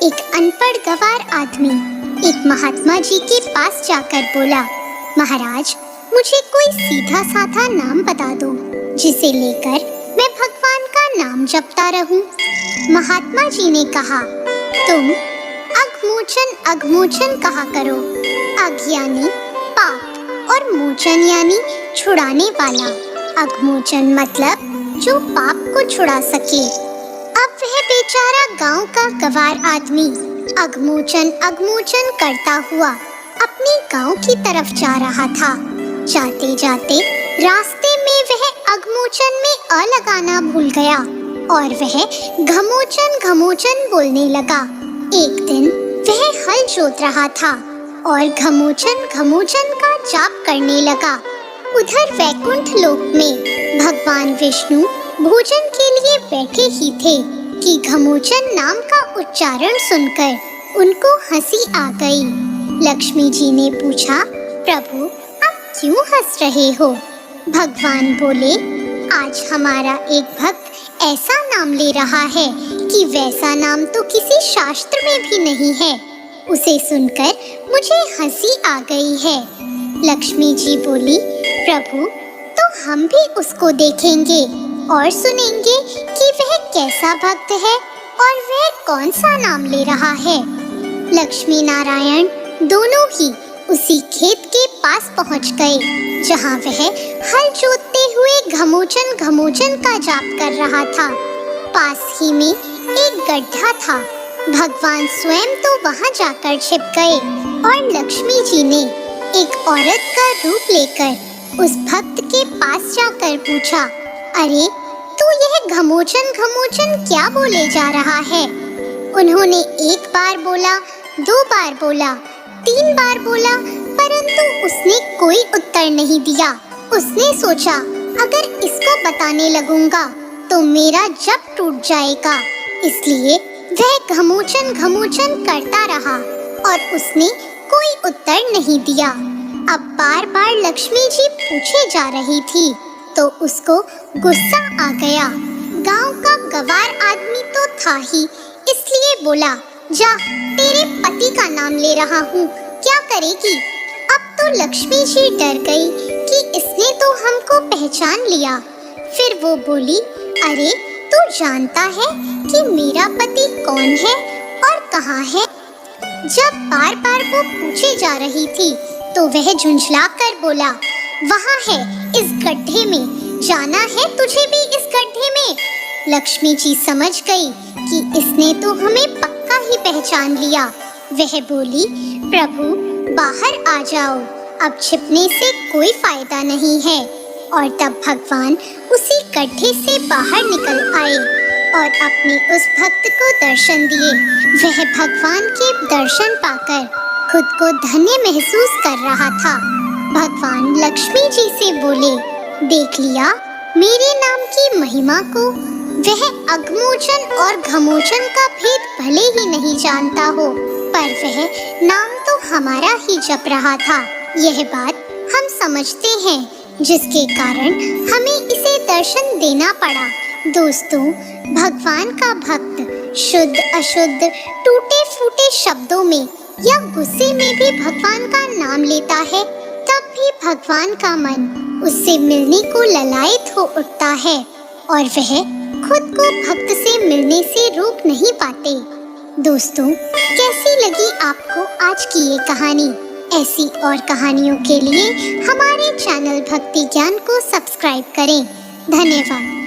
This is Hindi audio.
एक अनपढ़ गंवार आदमी एक महात्मा जी के पास जाकर बोला, महाराज, मुझे कोई सीधा साधा नाम बता दो जिसे लेकर मैं भगवान का नाम जपता रहूं। महात्मा जी ने कहा, तुम अघमोचन अघमोचन कहा करो। अघ यानी पाप और मोचन यानी छुड़ाने वाला। अघमोचन मतलब जो पाप को छुड़ा सके। अब वह बेचारा गांव का गंवार आदमी अघमोचन अघमोचन करता हुआ अपने गांव की तरफ जा रहा था। जाते जाते रास्ते में वह अघमोचन में अ लगाना भूल गया और वह घमोचन घमोचन बोलने लगा। एक दिन वह हल जोत रहा था और घमोचन घमोचन का जाप करने लगा। उधर वैकुंठ लोक में भगवान विष्णु भोजन के लिए बैठे ही थे कि घमोचन नाम का उच्चारण सुनकर उनको हंसी आ गई। लक्ष्मी जी ने पूछा, प्रभु आप क्यों हंस रहे हो? भगवान बोले, आज हमारा एक भक्त ऐसा नाम ले रहा है कि वैसा नाम तो किसी शास्त्र में भी नहीं है। उसे सुनकर मुझे हंसी आ गई है। लक्ष्मी जी बोली, प्रभु तो हम भी उसको देखेंगे और सुनेंगे कि वह कैसा भक्त है और वह कौन सा नाम ले रहा है। लक्ष्मी नारायण दोनों ही उसी खेत के पास पहुंच गए जहां वह हल जोतते हुए घमोचन घमोचन का जाप कर रहा था। पास ही में एक गड्ढा था। भगवान स्वयं तो वहां जाकर छिप गए और लक्ष्मी जी ने एक औरत का रूप लेकर उस भक्त के पास जाकर पूछा, अरे तू यह घमोचन घमोचन क्या बोले जा रहा है? उन्होंने एक बार बोला, दो बार बोला, 3 बार बोला, परंतु उसने कोई उत्तर नहीं दिया। उसने सोचा, अगर इसको बताने लगूंगा तो मेरा जप टूट जाएगा। इसलिए वह घमोचन घमोचन करता रहा और उसने कोई उत्तर नहीं दिया। अब बार बार लक्ष्मी जी पूछे जा रही थी तो उसको गुस्सा आ गया। गांव का गंवार आदमी तो था ही, इसलिए बोला, जा तेरे पति का नाम ले रहा हूँ, क्या करेगी? अब तो लक्ष्मी जी डर गई कि इसने तो हमको पहचान लिया। फिर वो बोली, अरे तू जानता है कि मेरा पति कौन है और कहाँ है? जब बार बार वो पूछे जा रही थी तो वह झुंझला कर बोला, वहाँ है इस गड्ढे में, जाना है तुझे भी इस गड्ढे में। लक्ष्मी जी समझ गई कि इसने तो हमें पक्का ही पहचान लिया। वह बोली, प्रभु बाहर आ जाओ, अब छिपने से कोई फायदा नहीं है। और तब भगवान उसी गड्ढे से बाहर निकल आए और अपने उस भक्त को दर्शन दिए। वह भगवान के दर्शन पाकर खुद को धन्य महसूस कर रहा था। भगवान लक्ष्मी जी से बोले, देख लिया मेरे नाम की महिमा को? वह अघमोचन और घमोचन का भेद भले ही नहीं जानता हो, पर वह नाम तो हमारा ही जप रहा था। यह बात हम समझते हैं, जिसके कारण हमें इसे दर्शन देना पड़ा। दोस्तों, भगवान का भक्त शुद्ध अशुद्ध टूटे फूटे शब्दों में या गुस्से में भी भगवान का नाम लेता है, तब भी भगवान का मन उससे मिलने को ललायत हो उठता है और वह खुद को भक्त से मिलने से रोक नहीं पाते। दोस्तों, कैसी लगी आपको आज की ये कहानी? ऐसी और कहानियों के लिए हमारे चैनल भक्ति ज्ञान को सब्सक्राइब करें। धन्यवाद।